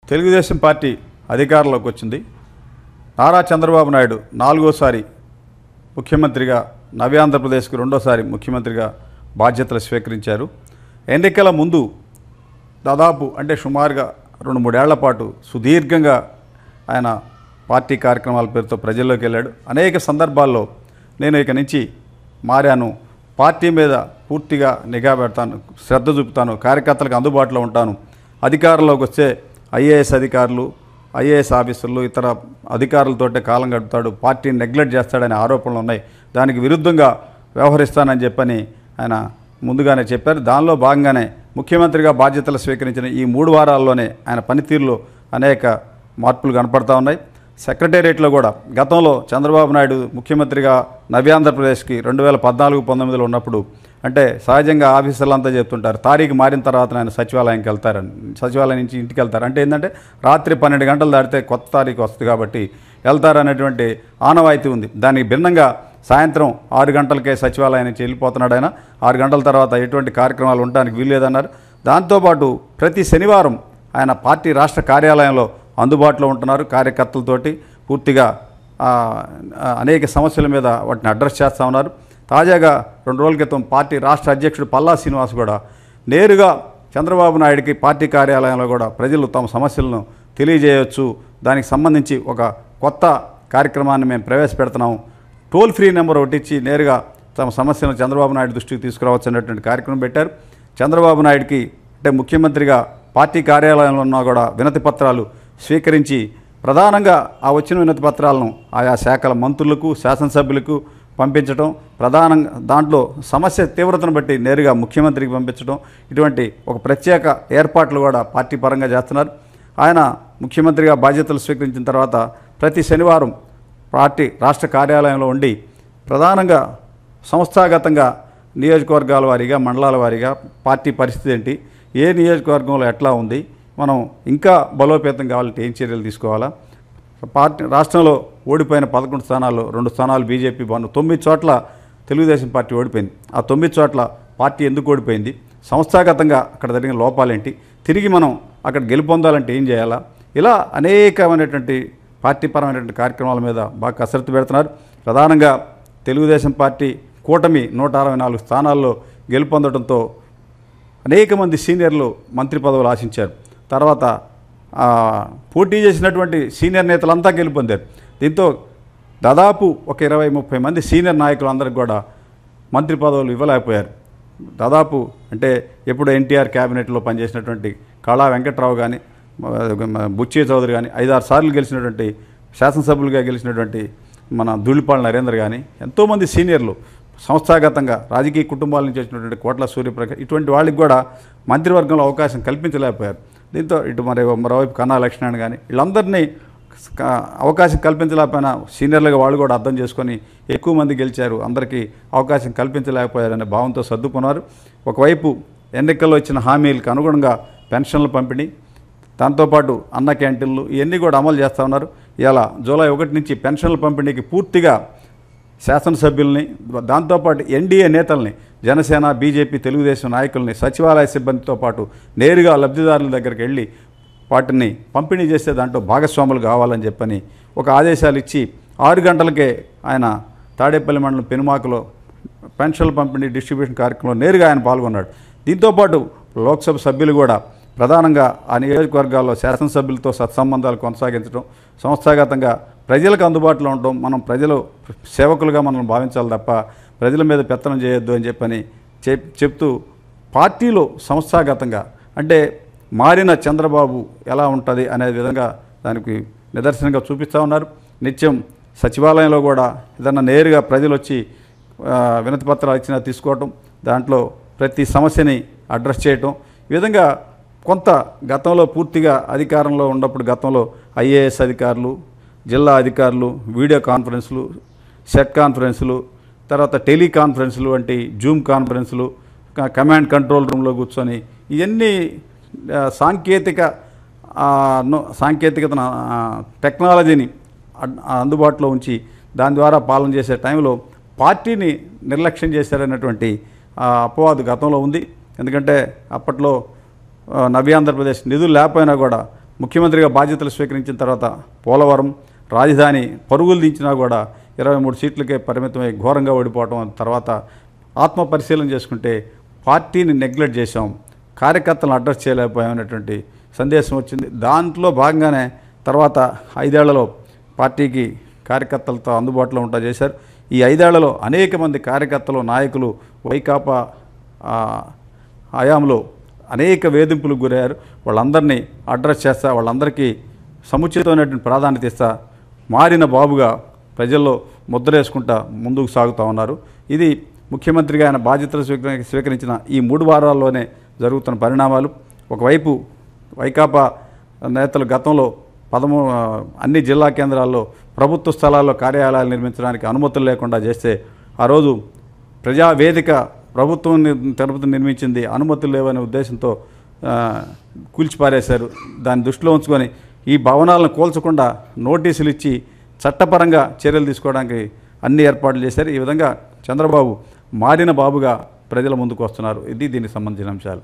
Telugu Desam party అధికారంలోకి వచ్చింది. నారా చంద్రబాబు నాయుడు 4వ ముఖ్యమంత్రిగా, నవ్య ఆంధ్రప్రదేశ్కు 2వ ముఖ్యమంత్రిగా బాధ్యతలు స్వీకరించారు. ఎన్నికల ముందు దాదాపు అంటే సుమారుగా 2-3 ఏళ్ల పాటు సుదీర్ఘంగా ఆయన పార్టీ కార్యక్రమాల పేరుతో ప్రజల్లోకి వెళ్ళాడు. అనేక సందర్భాల్లో నేను ఇక నుంచి మారాను, పార్టీ మీద పూర్తిగా నిఘా పెడతాను, శ్రద్ధ చూపుతాను, కార్యకర్తలకు అందుబాటులో ఉంటాను, అధికారంలోకి వస్తే ఐఏఎస్ అధికారులు, ఐఏఎస్ ఆఫీసర్లు, ఇతర అధికారులతోటే కాలం గడుపుతాడు, పార్టీని నెగ్లెక్ట్ చేస్తాడనే ఆరోపణలు ఉన్నాయి, దానికి విరుద్ధంగా వ్యవహరిస్తానని చెప్పని ఆయన ముందుగానే చెప్పారు. దానిలో భాగంగానే ముఖ్యమంత్రిగా బాధ్యతలు స్వీకరించిన ఈ 3 వారాల్లోనే ఆయన పనితీరులో అనేక మార్పులు కనపడతా ఉన్నాయి. సెక్రటేరియట్లో కూడా గతంలో చంద్రబాబు నాయుడు ముఖ్యమంత్రిగా నవ్య ఆంధ్రప్రదేశ్కి 2014-19లో ఉన్నప్పుడు అంటే సహజంగా ఆఫీసర్లంతా చెప్తుంటారు తారీఖు మారిన తర్వాత ఆయన సచివాలయంకి వెళ్తారని, సచివాలయం నుంచి ఇంటికి వెళ్తారు. అంటే ఏంటంటే రాత్రి 12 గంటలు దాటితే కొత్త తారీఖు వస్తుంది కాబట్టి వెళ్తారనేటువంటి ఆనవాయితీ ఉంది. దానికి భిన్నంగా సాయంత్రం 6 గంటలకే సచివాలయం నుంచి వెళ్ళిపోతున్నాడు ఆయన. 6 గంటల తర్వాత ఎటువంటి కార్యక్రమాలు ఉండడానికి వీల్లేదన్నారు. దాంతోపాటు ప్రతి శనివారం ఆయన పార్టీ రాష్ట్ర కార్యాలయంలో అందుబాటులో ఉంటున్నారు. కార్యకర్తలతోటి పూర్తిగా అనేక సమస్యల మీద వాటిని అడ్రస్ చేస్తూ ఉన్నారు. తాజాగా 2 రోజుల క్రితం పార్టీ రాష్ట్ర అధ్యక్షుడు పల్లా శ్రీనివాస్ కూడా నేరుగా చంద్రబాబు నాయుడికి పార్టీ కార్యాలయంలో కూడా ప్రజలు తమ సమస్యలను తెలియజేయవచ్చు, దానికి సంబంధించి ఒక కొత్త కార్యక్రమాన్ని మేము ప్రవేశపెడుతున్నాము, టోల్ ఫ్రీ నెంబర్ ఒకటి ఇచ్చి నేరుగా తమ సమస్యలను చంద్రబాబు నాయుడు దృష్టికి తీసుకురావచ్చు అనేటువంటి కార్యక్రమం పెట్టారు. చంద్రబాబు నాయుడికి అంటే ముఖ్యమంత్రిగా పార్టీ కార్యాలయంలో ఉన్నా కూడా వినతి పత్రాలు స్వీకరించి ప్రధానంగా ఆ వచ్చిన వినతి పత్రాలను ఆయా శాఖల మంత్రులకు, శాసనసభ్యులకు పంపించడం, ప్రధానంగా దాంట్లో సమస్య తీవ్రతను బట్టి నేరుగా ముఖ్యమంత్రికి పంపించడం, ఇటువంటి ఒక ప్రత్యేక ఏర్పాట్లు కూడా పార్టీ పరంగా చేస్తున్నారు. ఆయన ముఖ్యమంత్రిగా బాధ్యతలు స్వీకరించిన తర్వాత ప్రతి శనివారం పార్టీ రాష్ట్ర కార్యాలయంలో ఉండి ప్రధానంగా సంస్థాగతంగా నియోజకవర్గాల వారీగా, మండలాల వారీగా పార్టీ పరిస్థితి ఏంటి, ఏ నియోజకవర్గంలో ఎట్లా ఉంది, మనం ఇంకా బలోపేతం కావాలంటే ఏం చర్యలు తీసుకోవాలా, పార్టీ రాష్ట్రంలో ఓడిపోయిన 11 స్థానాల్లో 2 స్థానాలు బీజేపీ 9 చోట్ల తెలుగుదేశం పార్టీ ఓడిపోయింది. ఆ 9 చోట్ల పార్టీ ఎందుకు ఓడిపోయింది, సంస్థాగతంగా అక్కడ జరిగిన లోపాలేంటి, తిరిగి మనం అక్కడ గెలుపొందాలంటే ఏం చేయాలా, ఇలా అనేకమైనటువంటి పార్టీపరమైనటువంటి కార్యక్రమాల మీద బాగా కసరత్తు పెడుతున్నారు. ప్రధానంగా తెలుగుదేశం పార్టీ కూటమి 164 స్థానాల్లో గెలుపొందడంతో అనేక మంది సీనియర్లు మంత్రి పదవులు ఆశించారు. తర్వాత పోటీ చేసినటువంటి సీనియర్ నేతలంతా గెలుపొందారు. దీంతో దాదాపు ఒక 20-30 మంది సీనియర్ నాయకులందరికీ కూడా మంత్రి పదవులు ఇవ్వలేకపోయారు. దాదాపు అంటే ఎప్పుడు ఎన్టీఆర్ క్యాబినెట్లో పనిచేసినటువంటి కళా వెంకట్రావు కానీ, బుచ్చే చౌదరి కానీ, 5-6 సార్లు గెలిచినటువంటి శాసనసభ్యులుగా గెలిచినటువంటి మన ధూళిపాళ నరేంద్ర కానీ, ఎంతోమంది సీనియర్లు సంస్థాగతంగా రాజకీయ కుటుంబాల నుంచి వచ్చినటువంటి కోట్ల సూర్యప్రకాష్, ఇటువంటి వాళ్ళకి కూడా మంత్రివర్గంలో అవకాశం కల్పించలేకపోయారు. దీంతో ఇటు మరోవైపు కన్నా లక్ష్మణ్ కానీ వీళ్ళందరినీ అవకాశం కల్పించలేకపోయినా సీనియర్లుగా వాళ్ళు కూడా అర్థం చేసుకొని ఎక్కువ మంది గెలిచారు, అందరికీ అవకాశం కల్పించలేకపోయారనే భావంతో సర్దుకున్నారు. ఒకవైపు ఎన్నికల్లో ఇచ్చిన హామీలకు అనుగుణంగా పెన్షన్ల పంపిణీ, దాంతోపాటు అన్న క్యాంటీన్లు ఇవన్నీ కూడా అమలు చేస్తూ ఉన్నారు. ఇలా జూలై 1 నుంచి పెన్షన్ల పంపిణీకి పూర్తిగా శాసనసభ్యుల్ని, దాంతోపాటు ఎన్డీఏ నేతల్ని, జనసేన, బీజేపీ, తెలుగుదేశం నాయకుల్ని, సచివాలయ సిబ్బందితో పాటు నేరుగా లబ్ధిదారుల దగ్గరికి వెళ్ళి వాటిని పంపిణీ చేసే దాంట్లో భాగస్వాములు కావాలని చెప్పని ఒక ఆదేశాలు ఇచ్చి 6 గంటలకే ఆయన తాడేపల్లి మండలం పెనుమాకలో పెన్షన్ల పంపిణీ డిస్ట్రిబ్యూషన్ కార్యక్రమంలో నేరుగా ఆయన పాల్గొన్నాడు. దీంతోపాటు లోక్సభ సభ్యులు కూడా ప్రధానంగా ఆ నియోజకవర్గాల్లో శాసనసభ్యులతో సత్సంబంధాలు కొనసాగించడం, సంస్థాగతంగా ప్రజలకు అందుబాటులో ఉండడం, మనం ప్రజలు సేవకులుగా మనం భావించాలి తప్ప ప్రజల మీద పెత్తనం చేయొద్దు అని చెప్పని చెప్తూ పార్టీలో సంస్థాగతంగా అంటే మారిన చంద్రబాబు ఎలా ఉంటుంది అనే విధంగా దానికి నిదర్శనంగా చూపిస్తూ ఉన్నారు. నిత్యం సచివాలయంలో కూడా ఏదన్నా నేరుగా ప్రజలు వచ్చి వినతి పత్రాలు ఇచ్చినా తీసుకోవటం, దాంట్లో ప్రతి సమస్యని అడ్రస్ చేయటం, ఈ విధంగా కొంత గతంలో పూర్తిగా అధికారంలో ఉన్నప్పుడు గతంలో ఐఏఎస్ అధికారులు, జిల్లా అధికారులు వీడియో కాన్ఫరెన్సులు, సెట్ కాన్ఫరెన్సులు, తర్వాత టెలికాన్ఫరెన్సులు వంటి జూమ్ కాన్ఫరెన్సులు, కమాండ్ కంట్రోల్ రూమ్లో కూర్చొని ఇవన్నీ సాంకేతికతను టెక్నాలజీని అందుబాటులో ఉంచి దాని ద్వారా పాలన చేసే టైంలో పార్టీని నిర్లక్ష్యం చేశారనేటువంటి అపవాదు గతంలో ఉంది. ఎందుకంటే అప్పట్లో నవ్య ఆంధ్రప్రదేశ్ నిధులు లేకపోయినా కూడా ముఖ్యమంత్రిగా బాధ్యతలు స్వీకరించిన తర్వాత పోలవరం రాజధాని పరుగులు దించినా కూడా 23 సీట్లకే పరిమితమై ఘోరంగా ఓడిపోవటం, తర్వాత ఆత్మ పరిశీలన చేసుకుంటే పార్టీని నెగ్లెక్ట్ చేశాం, కార్యకర్తలను అడ్రస్ చేయలేకపోయామనేటువంటి సందేశం వచ్చింది. దాంట్లో భాగంగానే తర్వాత 5 ఏళ్లలో పార్టీకి కార్యకర్తలతో అందుబాటులో ఉంటా చేశారు. ఈ 5 ఏళ్లలో అనేక మంది కార్యకర్తలు, నాయకులు వైకాపా హయాంలో అనేక వేధింపులకు గురయ్యారు. వాళ్ళందరినీ అడ్రస్ చేస్తా, వాళ్ళందరికీ సముచితమైనటువంటి ప్రాధాన్యత ఇస్తా మారిన బాబుగా ప్రజల్లో ముద్రేసుకుంటా ముందుకు సాగుతూ ఉన్నారు. ఇది ముఖ్యమంత్రిగా ఆయన బాధ్యతలు స్వీకరించిన ఈ 3 వారాల్లోనే జరుగుతున్న పరిణామాలు. ఒకవైపు వైకాపా నేతలు గతంలో అన్ని జిల్లా కేంద్రాల్లో ప్రభుత్వ స్థలాల్లో కార్యాలయాలు నిర్మించడానికి అనుమతులు లేకుండా చేస్తే ఆ రోజు ప్రజావేదిక ప్రభుత్వం తిరుపతి నిర్మించింది, అనుమతులు లేవనే ఉద్దేశంతో కూల్చిపారేశారు. దాన్ని దృష్టిలో ఉంచుకొని ఈ భవనాలను కూల్చకుండా నోటీసులు ఇచ్చి చట్టపరంగా చర్యలు తీసుకోవడానికి అన్ని ఏర్పాట్లు చేశారు. ఈ విధంగా చంద్రబాబు మారిన బాబుగా ప్రజల ముందుకు వస్తున్నారు. ఇది దీనికి సంబంధించిన అంశాలు.